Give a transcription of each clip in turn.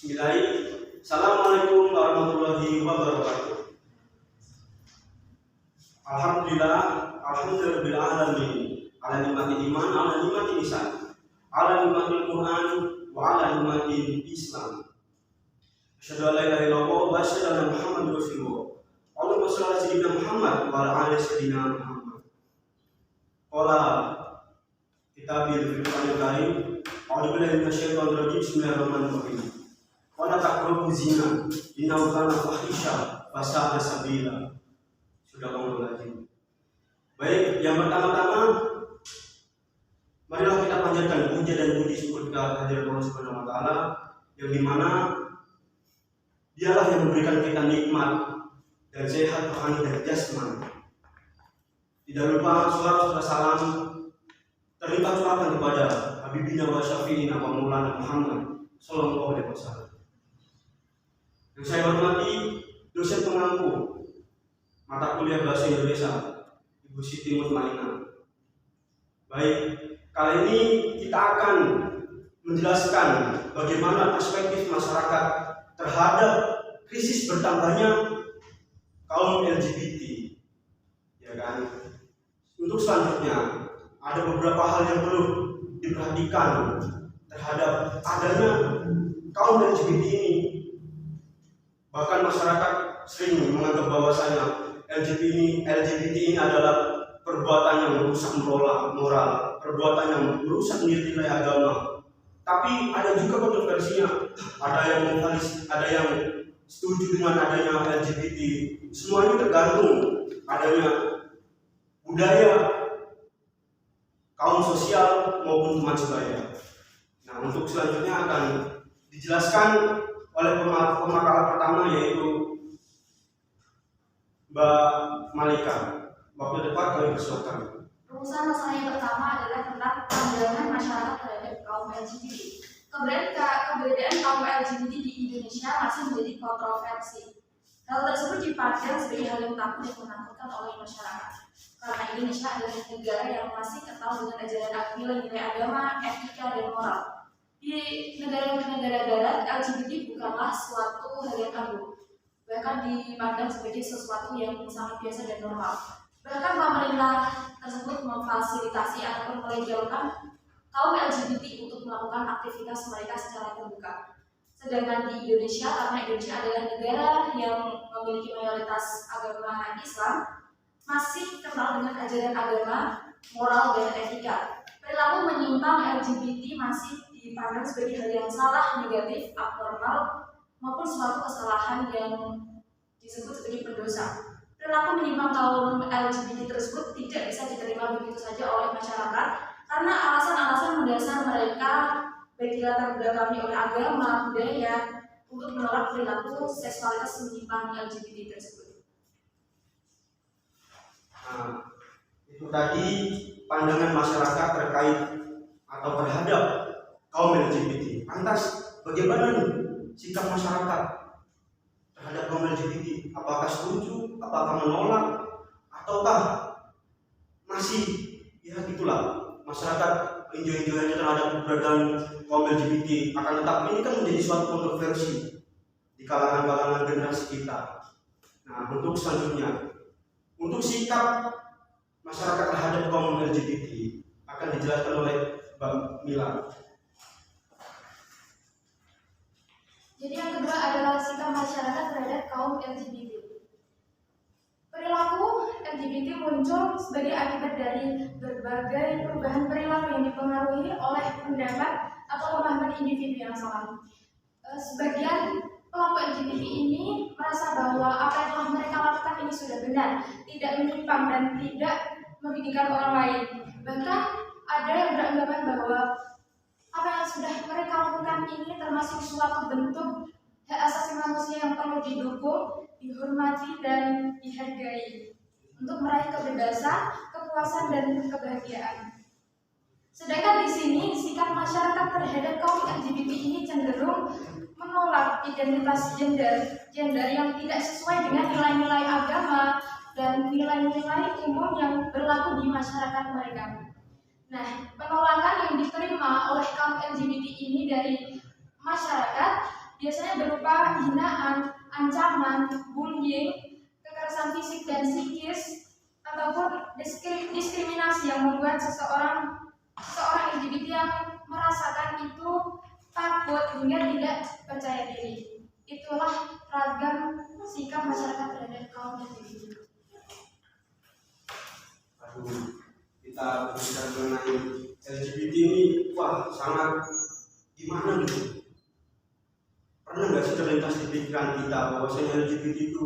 Bismillahirrahmanirrahim. Assalamualaikum warahmatullahi wabarakatuh. Alhamdulillah, alhamdulillah alamin. Ala nikmatil iman, ala nikmatil ihsan, ala nikmatil Quran, wa ala nikmatil Islam. Asyhadu an la ilaha illallah wa asyhadu anna Muhammadar Rasulullah. Allahumma shalli ala sayyidina Muhammad wa ala ali sayyidina Muhammad. Qala kitabil Qur'anil Karim. A'udzu billahi minasyaitonir rajim. Bismillahirrahmanirrahim. Wala taqrabu zina innahu kana fahisha wa sa'a sabila. Sudah ngomong lagi. Baik, yang pertama-tama marilah kita panjatkan puja dan puji syukur kepada Allah Subhanahu wa taala yang dimana Dialah yang memberikan kita nikmat dan sehat rohani dan jasmani. Tidak lupa salawat salam terlimpah curahkan kepada Habibina wa Syafi'ina wa Maulana Muhammad sallallahu alaihi wasallam. Yang saya hormati dosen pengampu mata kuliah bahasa Indonesia Ibu Siti Mutmainah. Baik, kali ini kita akan menjelaskan bagaimana perspektif masyarakat terhadap krisis bertambahnya kaum LGBT, ya kan? Untuk selanjutnya ada beberapa hal yang perlu diperhatikan terhadap adanya kaum LGBT ini. Bahkan masyarakat sering menganggap bahwasanya LGBT ini adalah perbuatan yang merusak moral, perbuatan yang merusak nilai agama. Tapi ada juga kontroversinya, ada yang memfalis, ada yang setuju dengan adanya LGBT. Semuanya tergantung adanya budaya, kaum sosial maupun teman sebaya. Nah, untuk selanjutnya akan dijelaskan oleh pemakaran pertama yaitu Mbak Malika. Waktu depan kami persilakan. Rumusan masalah yang pertama adalah tentang pandangan masyarakat terhadap kaum LGBT. Keberadaan kaum LGBT di Indonesia masih menjadi kontroversi. Hal tersebut dipandang sebagai hal yang takut dan menakutkan oleh masyarakat. Karena Indonesia adalah negara yang masih kental dengan ajaran nilai agama, etika, dan moral. Di negara-negara barat, LGBT bukanlah suatu hal yang tabu, bahkan dipandang sebagai sesuatu yang sangat biasa dan normal. Bahkan pemerintah tersebut memfasilitasi ataupun melegalkan kaum LGBT untuk melakukan aktivitas mereka secara terbuka. Sedangkan di Indonesia, karena Indonesia adalah negara yang memiliki mayoritas agama Islam, masih kental dengan ajaran agama, moral, dan etika. Perilaku menyimpang LGBT masih dipandang sebagai hal yang salah, negatif, abnormal, maupun suatu kesalahan yang disebut sebagai pendosa. Perilaku menyimpang kaum LGBT tersebut tidak bisa diterima begitu saja oleh masyarakat karena alasan-alasan mendasar mereka baik dilatar belakangi oleh agama, budaya untuk menolak perilaku seksualitas menyimpang LGBT tersebut. Nah, itu tadi pandangan masyarakat terkait atau terhadap kaum LGBT. Lantas bagaimana nih sikap masyarakat terhadap kaum LGBT? Apakah setuju, apakah menolak, ataukah masih ya gitulah masyarakat enjoy aja terhadap keberadaan kaum LGBT? Akan tetapi ini kan menjadi suatu kontroversi di kalangan generasi kita. Nah, untuk selanjutnya, untuk sikap masyarakat terhadap kaum LGBT akan dijelaskan oleh Mbak Mila. Jadi yang kedua adalah sikap masyarakat terhadap kaum LGBT. Perilaku LGBT muncul sebagai akibat dari berbagai perubahan perilaku yang dipengaruhi oleh pendapat atau pemahaman individu yang salah. Sebagian pelaku LGBT ini merasa bahwa apa yang telah mereka lakukan ini sudah benar, tidak menyimpang dan tidak merugikan orang lain. Bahkan ada yang beranggapan bahwa apa yang sudah mereka lakukan ini termasuk suatu bentuk hak asasi manusia yang perlu didukung, dihormati, dan dihargai untuk meraih kebebasan, kepuasan, dan kebahagiaan. Sedangkan di sini sikap masyarakat terhadap kaum LGBT ini cenderung menolak identitas gender yang tidak sesuai dengan nilai-nilai agama dan nilai-nilai umum yang berlaku di masyarakat mereka. Nah, penolakan yang diterima oleh kaum LGBT ini dari masyarakat biasanya berupa hinaan, ancaman, bullying, kekerasan fisik dan psikis, ataupun diskriminasi yang membuat seseorang individu yang merasakan itu takut hingga tidak percaya diri. Itulah ragam sikap masyarakat terhadap kaum individu. Kita berbicara mengenai LGBT ini, wah sangat gimana gitu. Pernah nggak sih terlintas di pikiran kita bahwasanya LGBT itu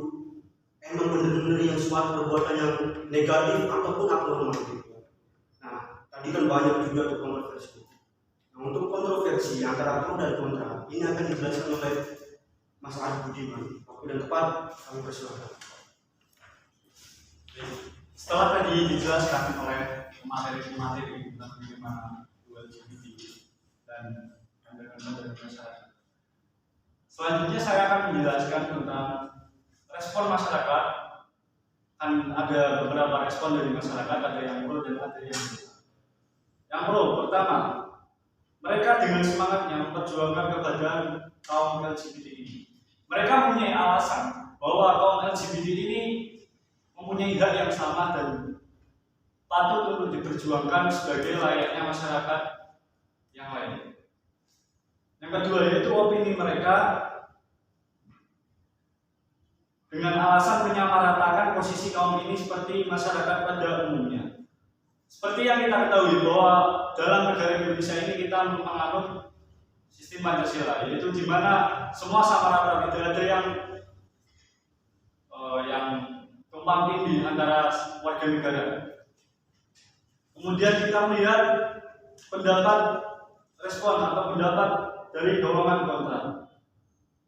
emang benar-benar yang suatu perbuatan yang negatif ataupun abnormal gitu. Nah, tadi kan banyak juga tuh kontroversi. Nah, untuk kontroversi antara pro dan kontra ini akan dijelaskan oleh Mas Arif Budiman. Waktu dan tepat kami persilakan. Setelah tadi dijelaskan oleh materi tentang bagaimana LGBT dan pandangan masyarakat, selanjutnya saya akan menjelaskan tentang respon masyarakat. Kan ada beberapa respon dari masyarakat, ada yang pro dan ada yang kontra. Yang pro, pertama, mereka dengan semangatnya memperjuangkan keberadaan kaum LGBT ini. Mereka mempunyai alasan bahwa kaum LGBT ini mempunyai hak yang sama dan patut untuk diperjuangkan sebagai layaknya masyarakat yang lain. Yang kedua yaitu opini mereka dengan alasan menyamaratakan posisi kaum ini seperti masyarakat pada umumnya. Seperti yang kita ketahui bahwa dalam negara Indonesia ini kita menganut sistem Pancasila, yaitu di mana semua sama rata, tidak ada yang tumpang tindih antara warga negara. Kemudian kita melihat pendapat respon atau pendapat dari golongan kontra,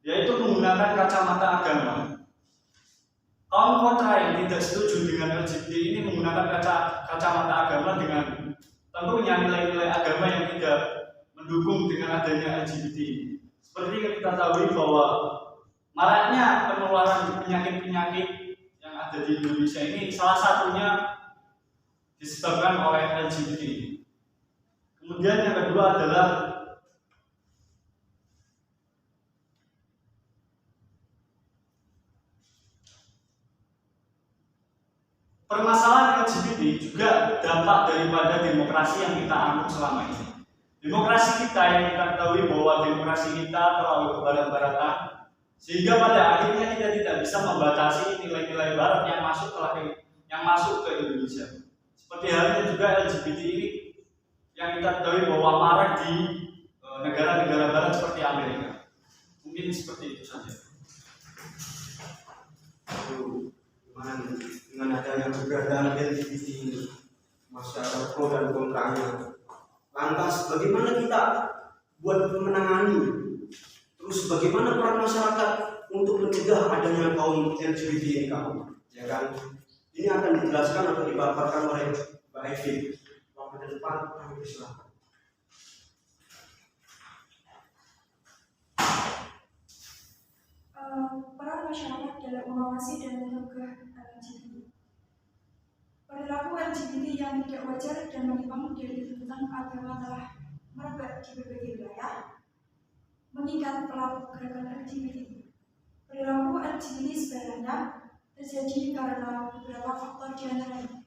yaitu menggunakan kacamata agama. Kaum kontra yang tidak setuju dengan LGBT ini menggunakan kacamata agama dengan tentunya nilai-nilai agama yang tidak mendukung dengan adanya LGBT. Seperti yang kita tahu bahwa maraknya penularan penyakit-penyakit yang ada di Indonesia ini salah satunya disebabkan oleh LGBT. Kemudian yang kedua adalah permasalahan LGBT juga dampak daripada demokrasi yang kita anut selama ini. Demokrasi kita yang kita ketahui bahwa demokrasi kita terlalu kebarat-baratan, sehingga pada akhirnya kita tidak bisa membatasi nilai-nilai barat yang masuk ke Indonesia. Seperti halnya juga LGBT ini yang kita ketahui bahwa marak di negara-negara barat seperti Amerika. Mungkin seperti itu saja. Dengan adanya keberadaan LGBT ini, masyarakat pro dan kontranya. Lantas bagaimana kita buat menangani? Terus bagaimana peran masyarakat untuk mencegah adanya kaum LGBT ini kaum? Ya kan? Ini akan dijelaskan atau dipaparkan oleh Mbak Evi. Waktu dan depan kami persilakan. Peran masyarakat dalam mengawasi dan mencegah LGBT. Perilaku LGBT yang tidak wajar dan menyimpang dari tuntutan agama telah merebak di berbagai wilayah, mengikat pelaku gerakan LGBT. Perilaku LGBT sebenarnya terjadi karena beberapa faktor diantaranya.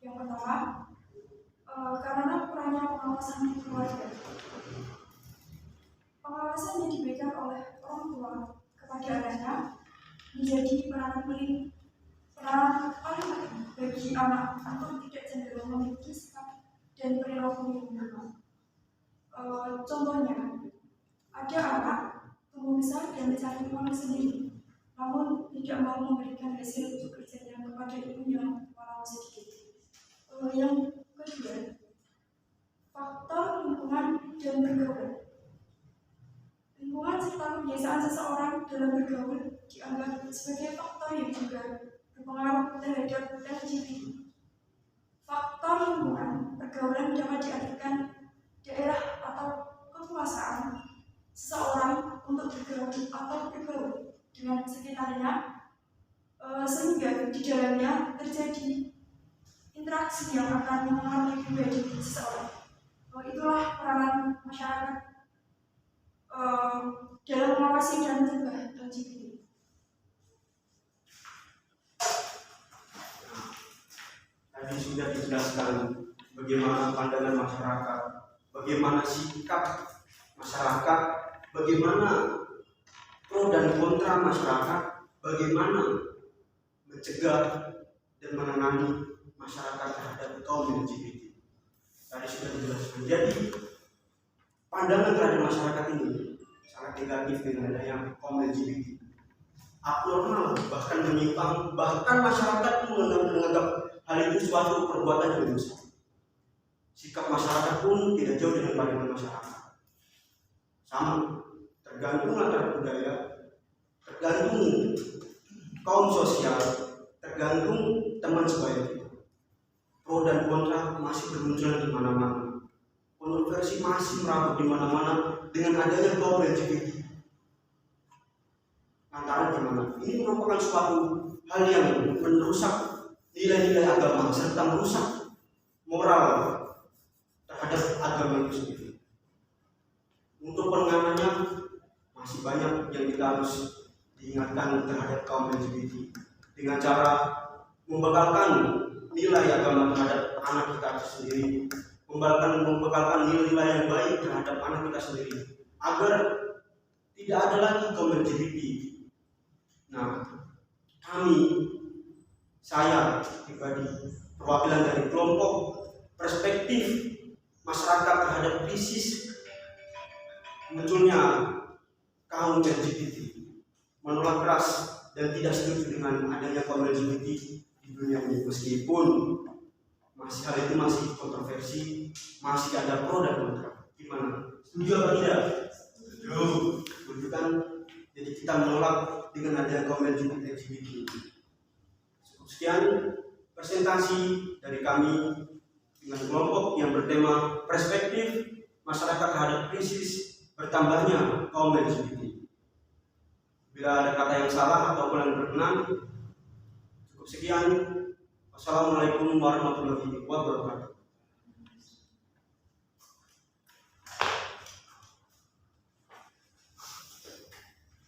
Yang pertama, karena kurangnya pengawasan keluarga. Pengawasan yang diberikan oleh orang tua kepada anaknya menjadi peranan paling penting bagi anak untuk tidak cenderung memiliki sikap dan perilaku yang buruk. Contohnya, ada anak tumbuh besar dan mencari uang sendiri, namun tidak mau memberikan hasil untuk kerjanya kepada ibunya walau sedikit. Yang kedua, faktor lingkungan dan pergaulan. Lingkungan serta kebiasaan seseorang dalam bergaul dianggap sebagai faktor yang juga berpengaruh terhadap LGBT. Faktor lingkungan pergaulan dapat diartikan daerah atau kekuasaan seseorang untuk bergaul atau bergaul dengan sekitarnya, sehingga di dalamnya terjadi interaksi yang akan mempengaruhi pribadi seseorang. Itulah peranan masyarakat dalam mengawasi dan mencegah LGBT. Tadi sudah dijelaskan bagaimana pandangan masyarakat, bagaimana sikap masyarakat, bagaimana pro dan kontra masyarakat, bagaimana mencegah dan menangani masyarakat terhadap kaum LGBT. Tadi sudah dijelaskan. Jadi pandangan terhadap masyarakat ini sangat negatif dengan adanya kaum LGBT. Abnormal, bahkan menyimpang, bahkan masyarakat pun menganggap hal itu suatu perbuatan yang dosa. Sikap masyarakat pun tidak jauh dengan pandangan masyarakat. Sama, tergantung antar budaya, tergantung kaum sosial, tergantung teman sebaya kita. Pro dan kontra masih bermunculan di mana-mana. Kontroversi masih merambut di mana-mana dengan adanya kaum LGBT. Antara gimana? Ini merupakan suatu hal yang merusak nilai-nilai agama serta merusak moral terhadap agama itu sendiri. Untuk penanganannya masih banyak yang kita harus diingatkan terhadap kaum LGBT dengan cara membekalkan nilai agama terhadap anak kita sendiri, membekalkan nilai-nilai yang baik terhadap anak kita sendiri, agar tidak ada lagi kaum LGBT. Nah, saya pribadi, perwakilan dari kelompok perspektif masyarakat terhadap krisis munculnya kaum LGBT, menolak keras dan tidak setuju dengan adanya kaum LGBT di dunia ini, meskipun hal itu masih kontroversi, masih ada pro dan kontra. Gimana? Setuju apa tidak? Setuju kan? Jadi kita menolak dengan adanya kaum LGBT. Sekian presentasi dari kami dengan kelompok yang bertema perspektif masyarakat terhadap krisis bertambahnya kaum LGBT. Bila ada kata yang salah atau kurang berkenan, cukup sekian. Wassalamualaikum warahmatullahi wabarakatuh.